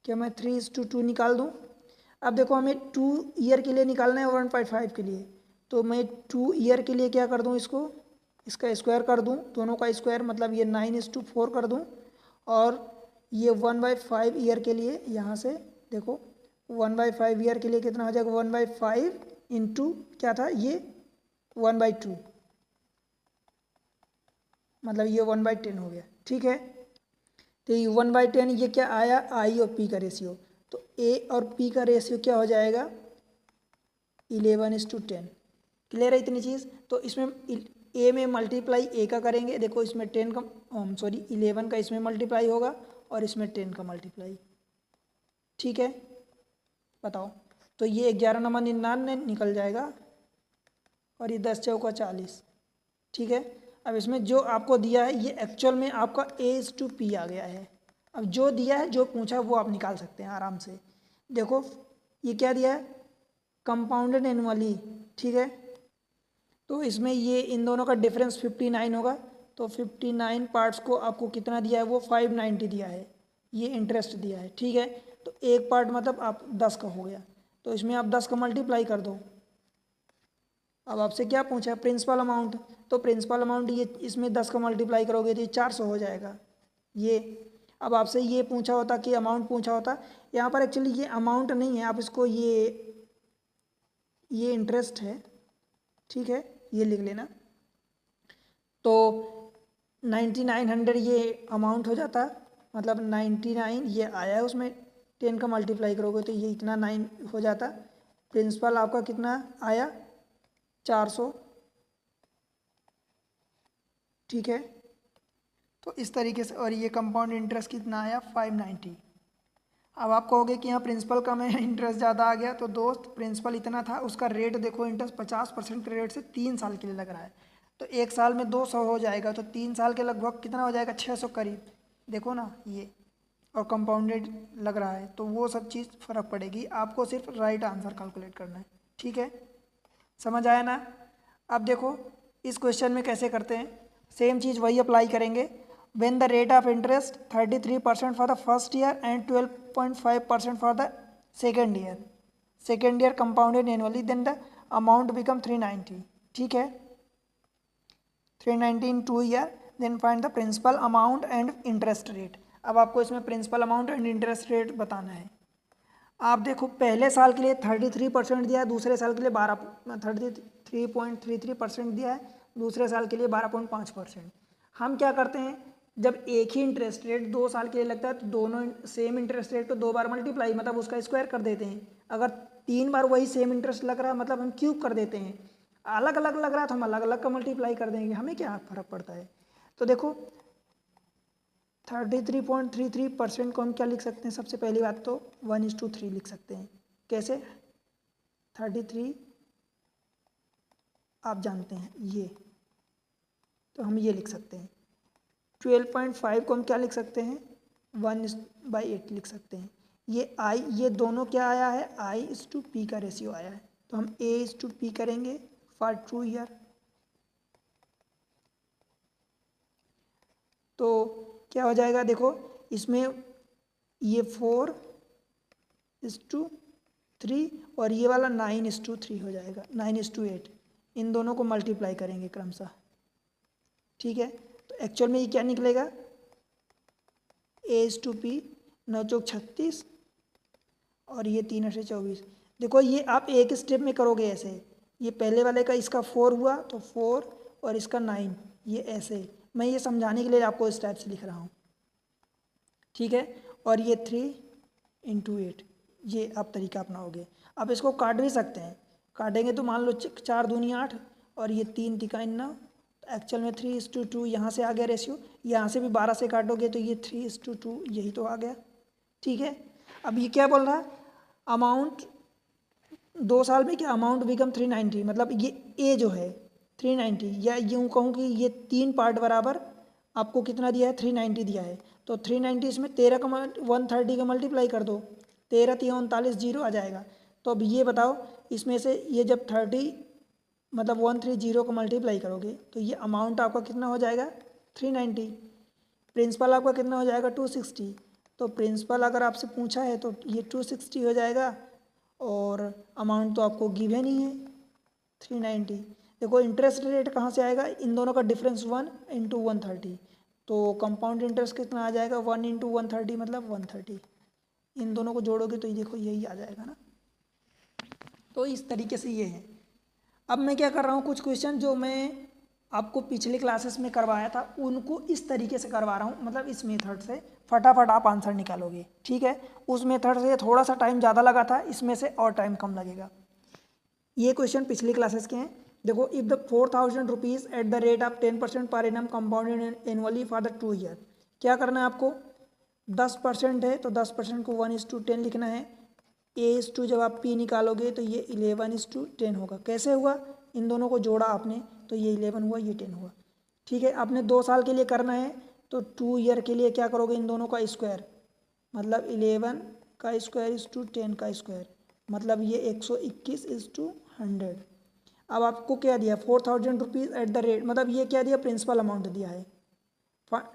क्या मैं 3:2 निकाल दूँ। अब देखो हमें 2 ईयर के लिए निकालना है 1/5 के लिए, तो मैं 2 ईयर के लिए क्या कर दूँ, इसका स्क्वायर कर दूँ, दोनों का स्क्वायर, मतलब ये 9:4 कर दूँ। और ये 1/5 ईयर के लिए यहाँ से देखो 1/5 ईयर के लिए कितना हो जाएगा, 1/5 इंटू क्या था ये 1/2, मतलब ये 1/10 हो गया, ठीक है। तो ये 1/10 ये क्या आया, आई और पी का रेशियो। तो ए और पी का रेशियो क्या हो जाएगा, 11:10। क्लियर है इतनी चीज़। तो इसमें ए में मल्टीप्लाई ए का करेंगे, देखो इसमें 10 का 11 का इसमें मल्टीप्लाई होगा और इसमें 10 का मल्टीप्लाई, ठीक है। बताओ, तो ये 11 नंबर 99 निकल जाएगा और ये 10 चौका 40, ठीक है। अब इसमें जो आपको दिया है ये एक्चुअल में आपका A:P आ गया है। अब जो दिया है, जो पूछा वो आप निकाल सकते हैं आराम से। देखो ये क्या दिया है, कंपाउंडेड एनुअली, ठीक है। तो इसमें ये इन दोनों का डिफरेंस 59 होगा, तो 59 पार्ट्स को आपको कितना दिया है, वो 590 दिया है, ये इंटरेस्ट दिया है, ठीक है। तो एक पार्ट मतलब आप 10 का हो गया, तो इसमें आप 10 का मल्टीप्लाई कर दो। अब आपसे क्या पूछा, प्रिंसिपल अमाउंट, तो प्रिंसिपल अमाउंट ये इसमें 10 का मल्टीप्लाई करोगे तो ये 400 हो जाएगा ये। अब आपसे ये पूछा होता कि अमाउंट पूछा होता, यहाँ पर एक्चुअली ये अमाउंट नहीं है, आप इसको ये इंटरेस्ट है, ठीक है, ये लिख लेना। तो 9900 ये अमाउंट हो जाता, मतलब 99 ये आया है, उसमें 10 का मल्टीप्लाई करोगे तो ये इतना 9 हो जाता। प्रिंसिपल आपका कितना आया, 400, ठीक है। तो इस तरीके से, और ये कंपाउंड इंटरेस्ट कितना आया 590। अब आप कहोगे कि यहाँ प्रिंसिपल कम है इंटरेस्ट ज़्यादा आ गया, तो दोस्त प्रिंसिपल इतना था, उसका रेट देखो, इंटरेस्ट 50% के रेट से 3 साल के लिए लग रहा है, तो एक साल में 200 हो जाएगा, तो 3 साल के लगभग कितना हो जाएगा, 600 करीब, देखो ना ये। और कंपाउंडेड लग रहा है, तो वो सब चीज़ फ़र्क पड़ेगी, आपको सिर्फ राइट आंसर कैलकुलेट करना है, ठीक है। समझ आया ना। अब देखो इस क्वेश्चन में कैसे करते हैं, सेम चीज़ वही अप्लाई करेंगे। when the rate of interest 33% for the first year and 12.5% for the second year compounded annually, then the amount become 390, ठीक है। 390 in 2 year, then find the principal amount and interest rate। अब आपको इसमें principal amount and interest rate बताना है। आप देखो पहले साल के लिए 33% दिया है, दूसरे साल के लिए 33.33% दिया है, दूसरे साल के लिए 12.5%। हम क्या करते हैं, जब एक ही इंटरेस्ट रेट 2 साल के लिए लगता है तो दोनों सेम इंटरेस्ट रेट को 2 बार मल्टीप्लाई, मतलब उसका स्क्वायर कर देते हैं। अगर 3 बार वही सेम इंटरेस्ट लग रहा है मतलब हम क्यूब कर देते हैं। अलग अलग लग रहा है तो हम अलग अलग का मल्टीप्लाई कर देंगे, हमें क्या फ़र्क पड़ता है। तो देखो 33.33% को हम क्या लिख सकते हैं, सबसे पहली बात तो 1:3 लिख सकते हैं। कैसे, 33 आप जानते हैं ये तो हम ये लिख सकते हैं 12.5 को हम क्या लिख सकते हैं 1/8 लिख सकते हैं। ये दोनों क्या आया है I/P का रेशियो आया है, तो हम A/P करेंगे फॉर ट्रू ईयर। तो क्या हो जाएगा देखो, इसमें ये 4/3 और ये वाला 9/3 हो जाएगा, 9/8। इन दोनों को मल्टीप्लाई करेंगे क्रमशः, ठीक है। तो एक्चुअल में ये क्या निकलेगा A/P 9 चौक 36 और ये 3 से 24। देखो ये आप एक स्टेप में करोगे ऐसे, ये पहले वाले का इसका 4 हुआ तो 4 और इसका 9, ये ऐसे। मैं ये समझाने के लिए आपको इस टाइप से लिख रहा हूँ, ठीक है। और ये 3/8, ये आप तरीका अपनाओगे। अब इसको काट भी सकते हैं, काटेंगे तो मान लो 4 दूनी 8 और ये 3 तिका 9, एक्चुअल में 3:2 यहाँ से आ गया रेशियो। यहाँ से भी 12 से काटोगे तो ये 3:2 यही तो आ गया, ठीक है। अब ये क्या बोल रहा है अमाउंट 2 साल में क्या अमाउंट बिकम 390, मतलब ये ए जो है 390, या यूँ कहूँ कि ये 3 पार्ट बराबर आपको कितना दिया है 390 दिया है। तो 390 इसमें 13 का 130 का मल्टीप्लाई कर दो, 13 3 39 जीरो आ जाएगा। तो अब ये बताओ इसमें से ये जब 30 मतलब 130 को मल्टीप्लाई करोगे तो ये अमाउंट आपका कितना हो जाएगा 390, प्रिंसिपल आपका कितना हो जाएगा 260। तो प्रिंसिपल अगर आपसे पूछा है तो ये 260 हो जाएगा और अमाउंट तो आपको गिवन ही है 390। देखो इंटरेस्ट रेट कहाँ से आएगा, इन दोनों का डिफरेंस 1 × 130, तो कंपाउंड इंटरेस्ट कितना आ जाएगा 1 × 130 मतलब 130। इन दोनों को जोड़ोगे तो ये देखो यही आ जाएगा ना। तो इस तरीके से ये है। अब मैं क्या कर रहा हूँ, कुछ क्वेश्चन जो मैं आपको पिछले क्लासेस में करवाया था उनको इस तरीके से करवा रहा हूँ, मतलब इस मेथड से फटाफट आप आंसर निकालोगे, ठीक है। उस मेथड से थोड़ा सा टाइम ज़्यादा लगा था, इसमें से और टाइम कम लगेगा। ये क्वेश्चन पिछली क्लासेस के हैं। देखो if the 4000 rupees at the rate of 10% per annum compounded annually for the 2 year, क्या करना है आपको 10% है तो 10% को 1:10 लिखना है। A/2 जब आप P निकालोगे तो ये 11:10 होगा। कैसे हुआ, इन दोनों को जोड़ा आपने तो ये 11 हुआ ये 10 हुआ, ठीक है। आपने 2 साल के लिए करना है तो 2 ईयर के लिए क्या करोगे इन दोनों का स्क्वायर, मतलब 11 का स्क्वायर = 10 का स्क्वायर, मतलब ये 121:100। अब आपको क्या दिया 4000 रुपीज़ एट द रेट, मतलब ये क्या दिया प्रिंसिपल अमाउंट दिया है,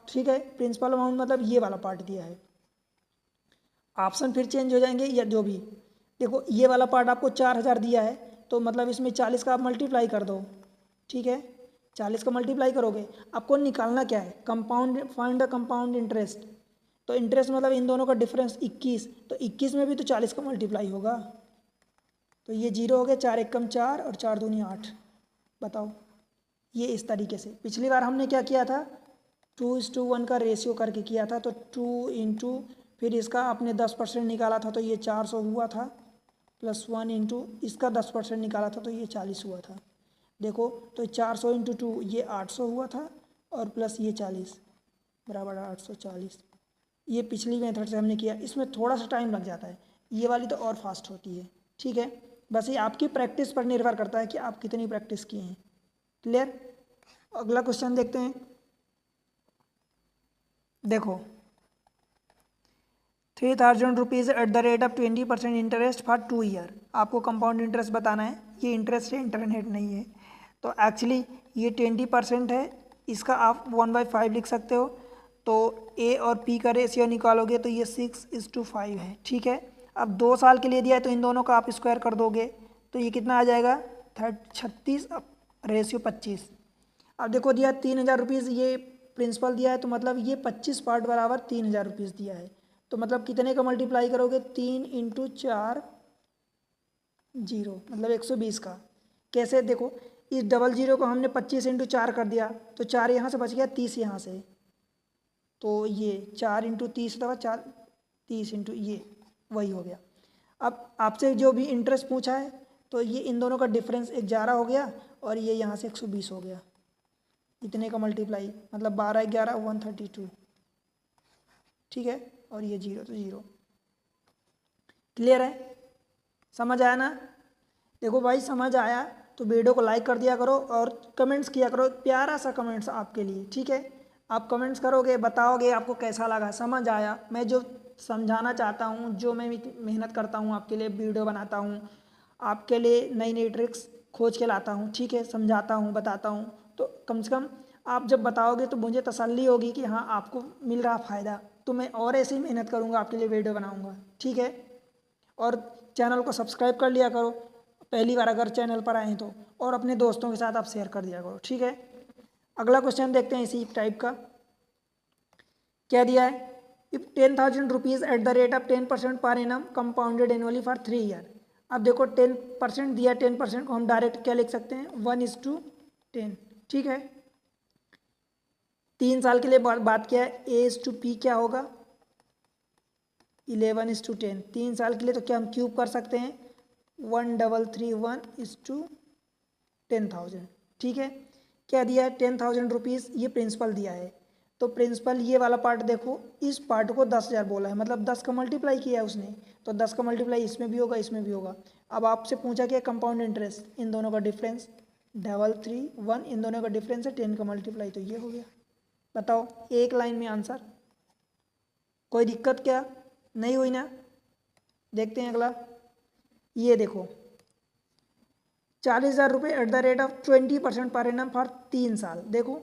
ठीक है। प्रिंसिपल अमाउंट मतलब ये वाला पार्ट दिया है। ऑप्शन फिर चेंज हो जाएंगे या जो भी, देखो ये वाला पार्ट आपको 4000 दिया है तो मतलब इसमें 40 का आप मल्टीप्लाई कर दो, ठीक है। 40 का मल्टीप्लाई करोगे, आपको निकालना क्या है compound, find the compound interest. तो इंटरेस्ट मतलब इन दोनों का डिफरेंस 21, तो 21 में भी तो 40 का मल्टीप्लाई होगा, तो ये 0 हो गया, 4 × 1 = 4 और 4 दूनी 8। बताओ ये इस तरीके से। पिछली बार हमने क्या किया था 2:1 का रेशियो करके किया था, तो 2 × फिर इसका आपने 10% निकाला था तो ये 400 हुआ था, प्लस 1 × इसका 10% निकाला था तो ये 40 हुआ था। देखो तो 400 × 2 ये 800 हुआ था और प्लस ये 40 बराबर 840। ये पिछली मेथड से हमने किया, इसमें थोड़ा सा टाइम लग जाता है, ये वाली तो और फास्ट होती है, ठीक है। बस ये आपकी प्रैक्टिस पर निर्भर करता है कि आप कितनी प्रैक्टिस किए हैं। क्लियर। अगला क्वेश्चन देखते हैं। देखो 3000 rupees at the rate of 20% interest for 2 year, आपको कंपाउंड इंटरेस्ट बताना है। ये इंटरेस्ट है, इंटरनेट नहीं है, तो एक्चुअली ये 20% है, इसका आप 1/5 लिख सकते हो। तो A और P का रेशियो निकालोगे तो ये 6:5 है, ठीक है। अब 2 साल के लिए दिया है तो इन दोनों का आप स्क्वायर कर दोगे तो ये कितना आ जाएगा 36 रेशियो 25। अब देखो दिया 3000 रुपीज़, ये प्रिंसिपल दिया है तो मतलब ये 25 पार्ट बराबर 3000 रुपीज़ दिया है, तो मतलब कितने का मल्टीप्लाई करोगे 3 × 4 0 मतलब 120 का। कैसे देखो इस डबल जीरो को हमने 25 × 4 कर दिया तो 4 यहाँ से बच गया 30 यहाँ से, तो ये 4 × 30 दवा 4 30 × ये वही हो गया। अब आपसे जो भी इंटरेस्ट पूछा है तो ये इन दोनों का डिफरेंस 11 हो गया और ये यहाँ से 120 हो गया, इतने का मल्टीप्लाई मतलब 12 11 132, ठीक है। और ये 0 तो 0। क्लियर है, समझ आया ना। देखो भाई समझ आया तो वीडियो को लाइक कर दिया करो और कमेंट्स किया करो, प्यारा सा कमेंट्स आपके लिए, ठीक है। आप कमेंट्स करोगे, बताओगे आपको कैसा लगा, समझ आया, मैं जो समझाना चाहता हूँ, जो मैं मेहनत करता हूँ आपके लिए, वीडियो बनाता हूँ आपके लिए, नई नई ट्रिक्स खोज के लाता हूँ, ठीक है, समझाता हूँ, बताता हूँ, तो कम से कम आप जब बताओगे तो मुझे तसल्ली होगी कि हाँ आपको मिल रहा फ़ायदा, तो मैं और ऐसे ही मेहनत करूँगा, आपके लिए वीडियो बनाऊँगा, ठीक है। और चैनल को सब्सक्राइब कर लिया करो पहली बार अगर चैनल पर आए तो, और अपने दोस्तों के साथ आप शेयर कर दिया करो, ठीक है। अगला क्वेश्चन देखते हैं इसी टाइप का, क्या दिया है, if 10,000 rupees at the rate of 10% per annum compounded annually for 3 year. अब देखो 10% दिया, 10% को हम डायरेक्ट क्या लिख सकते हैं, 1:10, ठीक है। 3 साल के लिए बात किया है, A:P क्या होगा, 11:10। 3 साल के लिए तो क्या हम क्यूब कर सकते हैं, 1331:10,000, ठीक है। क्या दिया है, 10,000 रुपीज़, ये प्रिंसिपल दिया है, तो प्रिंसिपल ये वाला पार्ट देखो, इस पार्ट को 10,000 बोला है, मतलब 10 का मल्टीप्लाई किया है उसने, तो 10 का मल्टीप्लाई इसमें भी होगा, इसमें भी होगा। अब आपसे पूछा क्या, कंपाउंड इंटरेस्ट, इन दोनों का डिफरेंस 331, इन दोनों का डिफरेंस है 10 का मल्टीप्लाई, तो ये हो गया। बताओ एक लाइन में आंसर, कोई दिक्कत क्या नहीं हुई ना। देखते हैं अगला, ये देखो 40,000 रुपये एट द रेट ऑफ 20% पर एनम फॉर 3 साल। देखो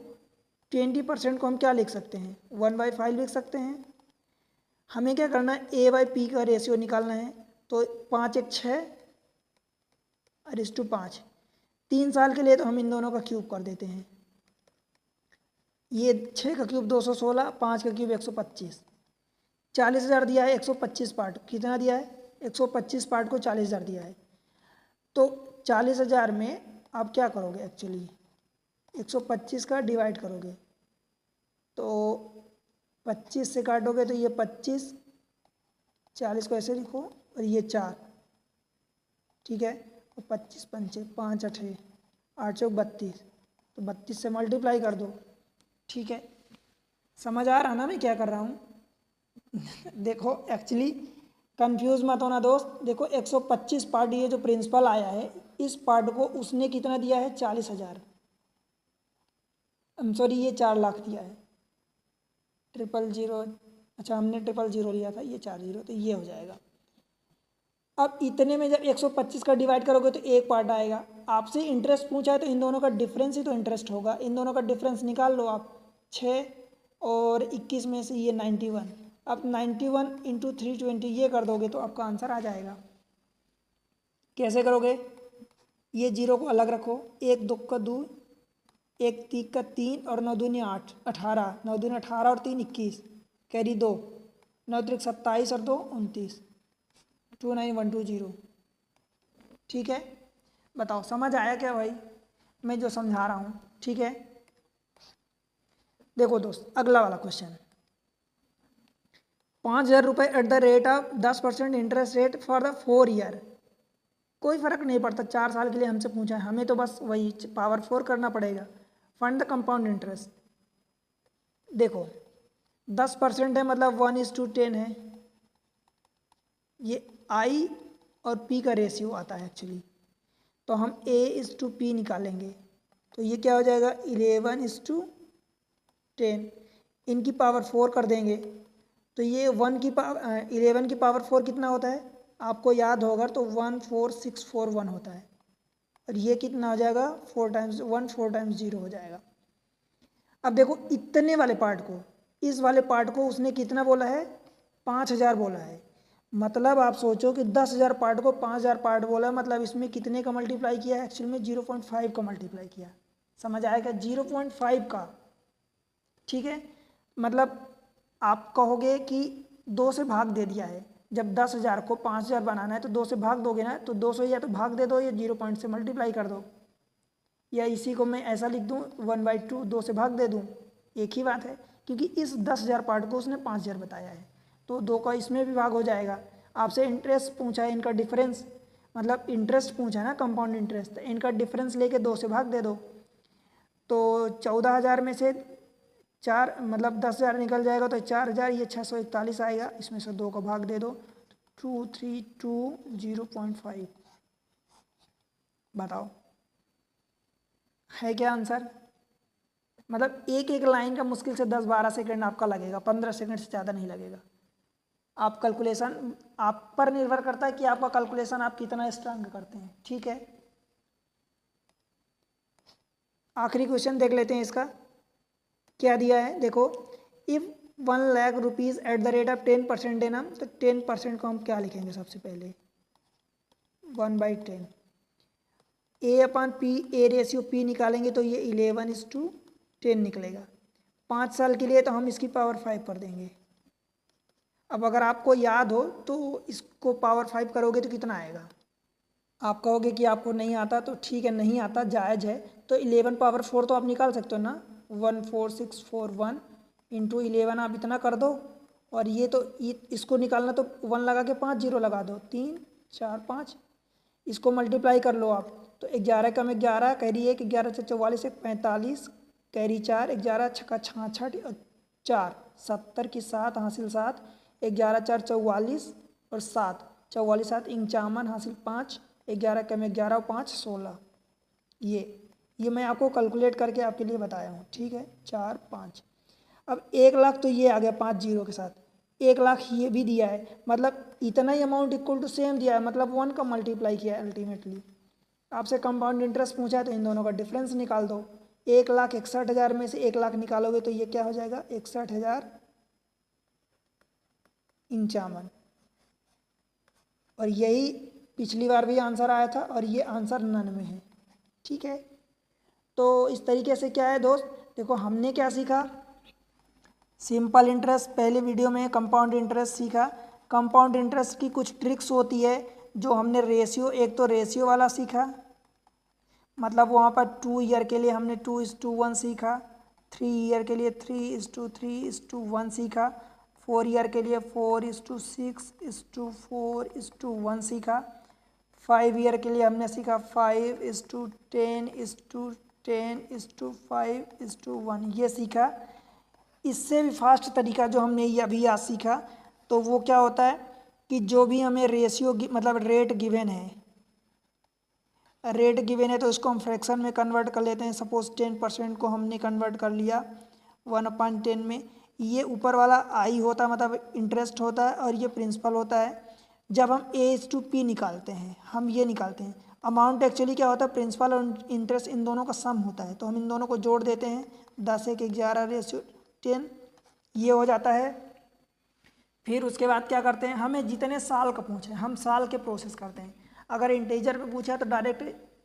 20% को हम क्या लिख सकते हैं, 1/5 लिख सकते हैं। हमें क्या करना है, A/P का रेशियो निकालना है, तो 5:1 और 5। 3 साल के लिए तो हम इन दोनों का क्यूब कर देते हैं, ये 6 का क्यूब 216, 5 का क्यूब 125। 40,000 दिया है, 125 पार्ट, कितना दिया है, 125 पार्ट को 40,000 दिया है, तो 40,000 में आप क्या करोगे, एक्चुअली 125 का डिवाइड करोगे, तो 25 से काटोगे तो ये 25, 40 को ऐसे लिखो और ये 4, ठीक है, और 25 पंचे 5 8 8 चौक 32, तो 32 से मल्टीप्लाई कर दो, ठीक है। समझ आ रहा ना मैं क्या कर रहा हूँ। देखो एक्चुअली कंफ्यूज मत होना दोस्त, देखो 125 पार्ट ये जो प्रिंसिपल आया है, इस पार्ट को उसने कितना दिया है, 40,000, सॉरी ये 4 लाख दिया है, 000, अच्छा हमने 000 लिया था, ये 4 0, तो ये हो जाएगा। अब इतने में जब 125 का डिवाइड करोगे तो एक पार्ट आएगा, आपसे इंटरेस्ट पूछा है तो इन दोनों का डिफरेंस ही तो इंटरेस्ट होगा, इन दोनों का डिफरेंस निकाल लो आप, 6 और 21 में से ये 91, अब 91 इंटू 320 ये कर दोगे तो आपका आंसर आ जाएगा। कैसे करोगे, ये 0 को अलग रखो, 1 2 का 2, 1 3 का 3 और 9 दूनी 8, 18, 9 दूनी 18 और 3 21, कैरी 2, 9 3 27 और 2 29, 29120, ठीक है। बताओ समझ आया क्या भाई, मैं जो समझा रहा हूँ, ठीक है। देखो दोस्त अगला वाला क्वेश्चन, 5,000 रुपये at the rate of 10% interest rate for the 4 year. कोई फर्क नहीं पड़ता, 4 साल के लिए हमसे पूछा है, हमें तो बस वही पावर 4 करना पड़ेगा। फंड द कंपाउंड इंटरेस्ट, देखो 10% है मतलब 1:10 है, ये I और P का रेशियो आता है एक्चुअली, तो हम A:P निकालेंगे, तो ये क्या हो जाएगा, 11:10, इनकी पावर 4 कर देंगे, तो ये 11 की पावर 4 कितना होता है, आपको याद होगा तो 14641 होता है, और ये कितना हो जाएगा, 4 टाइम्स 1 4 टाइम्स 0 हो जाएगा। अब देखो इतने वाले पार्ट को, इस वाले पार्ट को उसने कितना बोला है, 5,000 बोला है, मतलब आप सोचो कि 10,000 पार्ट को 5,000 पार्ट बोला, मतलब इसमें कितने का मल्टीप्लाई किया है, एक्चुअल में 0.5 का मल्टीप्लाई किया, समझ आएगा, 0.5 का, ठीक है। मतलब आप कहोगे कि 2 से भाग दे दिया है, जब 10,000 को 5,000 बनाना है तो 2 से भाग दोगे ना, तो 200 या तो भाग दे दो या 0 पॉइंट से मल्टीप्लाई कर दो, या इसी को मैं ऐसा लिख दूँ 1/2, 2 से भाग दे दूँ, एक ही बात है, क्योंकि इस 10,000 पार्ट को उसने 5,000 बताया है, तो 2 का इसमें भी भाग हो जाएगा। आपसे इंटरेस्ट पूछा है, इनका डिफरेंस, मतलब इंटरेस्ट पूछा है ना, कंपाउंड इंटरेस्ट, इनका डिफरेंस लेके 2 से भाग दे दो, तो 14,000 में से 4 मतलब 10,000 निकल जाएगा, तो 4,000, ये 641 आएगा, इसमें से 2 का भाग दे दो, 2320.5, बताओ है क्या आंसर? मतलब एक एक लाइन का मुश्किल से 10-12 सेकंड आपका लगेगा, 15 सेकंड से ज़्यादा नहीं लगेगा। आप कैलकुलेशन आप पर निर्भर करता है कि आपका कैलकुलेशन आप कितना स्ट्रांग करते हैं, ठीक है। आखिरी क्वेश्चन देख लेते हैं इसका क्या दिया है। देखो, if 1,00,000 rupees at the rate of 10% है ना, तो 10% को हम क्या लिखेंगे सबसे पहले? 1/10। A/P, ए रेशियो P निकालेंगे तो ये 11:10 निकलेगा। 5 साल के लिए तो हम इसकी पावर 5 कर देंगे। अब अगर आपको याद हो तो इसको पावर 5 करोगे तो कितना आएगा? आप कहोगे कि आपको नहीं आता, तो ठीक है, नहीं आता जायज़ है। तो 11 पावर 4 तो आप निकाल सकते हो ना, 14641 इंटू 11 आप इतना कर दो। और ये तो इसको निकालना तो 1 लगा के 5 जीरो लगा दो, 3 4 5, इसको मल्टीप्लाई कर लो आप। तो 11 कम 11, कैरी 1, 11 से 44 1 45, कैरी 4, 11 छक्का 66 और 4 70 की 7 हासिल 7, 11 4 44 और 7 44 7 51 हासिल 5, 11 कम 11 5 16। ये मैं आपको कैलकुलेट करके आपके लिए बताया हूँ, ठीक है। 4 5। अब 1,00,000 तो ये आ गया 5 जीरो के साथ, 1,00,000 ये भी दिया है, मतलब इतना ही अमाउंट इक्वल टू सेम दिया है, मतलब 1 का मल्टीप्लाई किया है अल्टीमेटली। आपसे कंपाउंड इंटरेस्ट पूछा है तो इन दोनों का डिफरेंस निकाल दो। 1,61,000 में से 1,00,000 निकालोगे तो ये क्या हो जाएगा? 61,051। और यही पिछली बार भी आंसर आया था और ये आंसर नन में है, ठीक है। तो इस तरीके से क्या है दोस्त, देखो हमने क्या सीखा? सिंपल इंटरेस्ट पहले वीडियो में, कंपाउंड इंटरेस्ट सीखा। कंपाउंड इंटरेस्ट की कुछ ट्रिक्स होती है जो हमने रेशियो, एक तो रेशियो वाला सीखा, मतलब वहाँ पर 2 ईयर के लिए हमने 2:1 सीखा, 3 ईयर के लिए 3:3:1 सीखा, 4 ईयर के लिए 4:6:4:1 सीखा, 5 ईयर के लिए हमने सीखा 5:10:10:5:1 ये सीखा। इससे भी फास्ट तरीका जो हमने ये अभी आज सीखा, तो वो क्या होता है कि जो भी हमें रेशियो मतलब रेट गिवन है तो इसको हम फ्रैक्शन में कन्वर्ट कर लेते हैं। सपोज 10% को हमने कन्वर्ट कर लिया 1/10 में। ये ऊपर वाला आई होता है, मतलब इंटरेस्ट होता है, और ये प्रिंसिपल होता है। जब हम A/P निकालते हैं, हम ये निकालते हैं अमाउंट, एक्चुअली क्या होता है, प्रिंसिपल और इंटरेस्ट इन दोनों का सम होता है, तो हम इन दोनों को जोड़ देते हैं। 10:11:10 ये हो जाता है। फिर उसके बाद क्या करते हैं, हमें जितने साल का पूछे हम साल के प्रोसेस करते हैं। अगर इंटीजर पे पूछा तो डायरेक्ट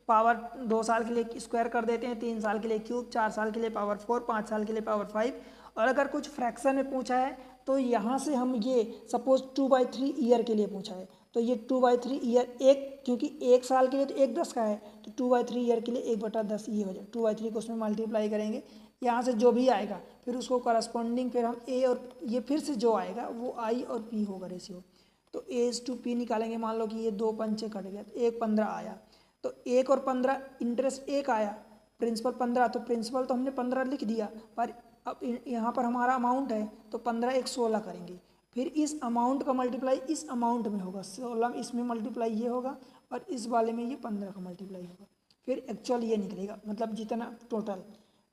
पावर 2 साल के लिए स्क्वायर कर देते हैं, 3 साल के लिए क्यूब, 4 साल के लिए पावर 4, 5 साल के लिए पावर 5। और अगर कुछ फ्रैक्शन में पूछा है तो यहाँ से हम ये सपोज 2/3 ईयर के लिए पूछा है तो ये 2/3 ईयर, एक क्योंकि 1 साल के लिए तो 1/10 का है, तो 2/3 ईयर के लिए 1/10 ये हो जाए। 2/3 को उसमें मल्टीप्लाई करेंगे, यहाँ से जो भी आएगा फिर उसको करस्पॉन्डिंग फिर हम ए और ये फिर से जो आएगा वो आई और पी होगा रेशियो। तो A/P निकालेंगे। मान लो कि ये 2 पंचे कट गया तो 1/15 आया, तो 1 और 15 इंटरेस्ट 1 आया, प्रिंसिपल 15, तो प्रिंसिपल तो हमने 15 लिख दिया, पर अब यहाँ पर हमारा अमाउंट है तो 15 1 16 करेंगे। फिर इस अमाउंट का मल्टीप्लाई इस अमाउंट में होगा, 16 इसमें मल्टीप्लाई ये होगा और इस वाले में ये 15 का मल्टीप्लाई होगा। फिर एक्चुअल ये निकलेगा, मतलब जितना टोटल,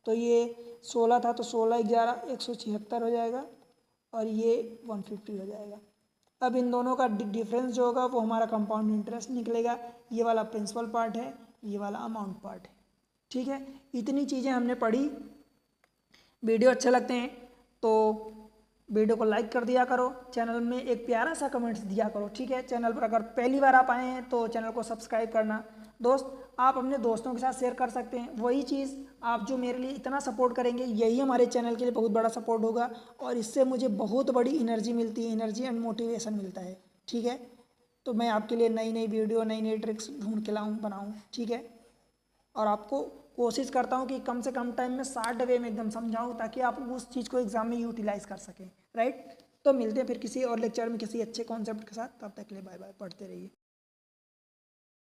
तो ये 16 था तो 16 11 176 हो जाएगा और ये 150 हो जाएगा। अब इन दोनों का डिफरेंस जो होगा वो हमारा कंपाउंड इंटरेस्ट निकलेगा। ये वाला प्रिंसिपल पार्ट है, ये वाला अमाउंट पार्ट है, ठीक है। इतनी चीज़ें हमने पढ़ी। वीडियो अच्छे लगते हैं तो वीडियो को लाइक कर दिया करो, चैनल में एक प्यारा सा कमेंट्स दिया करो, ठीक है। चैनल पर अगर पहली बार आप आए हैं तो चैनल को सब्सक्राइब करना। दोस्त, आप अपने दोस्तों के साथ शेयर कर सकते हैं। वही चीज़ आप जो मेरे लिए इतना सपोर्ट करेंगे यही हमारे चैनल के लिए बहुत बड़ा सपोर्ट होगा और इससे मुझे बहुत बड़ी एनर्जी मिलती है, एनर्जी एंड मोटिवेशन मिलता है, ठीक है। तो मैं आपके लिए नई नई वीडियो, नई नई ट्रिक्स ढूंढ के बनाऊँ, ठीक है। और आपको कोशिश करता हूँ कि कम से कम टाइम में शॉर्ट वे में एकदम समझाऊँ ताकि आप उस चीज़ को एग्जाम में यूटिलाइज कर सकें, राइट। तो मिलते हैं फिर किसी और लेक्चर में किसी अच्छे कॉन्सेप्ट के साथ। तब तक के लिए बाय बाय, पढ़ते रहिए।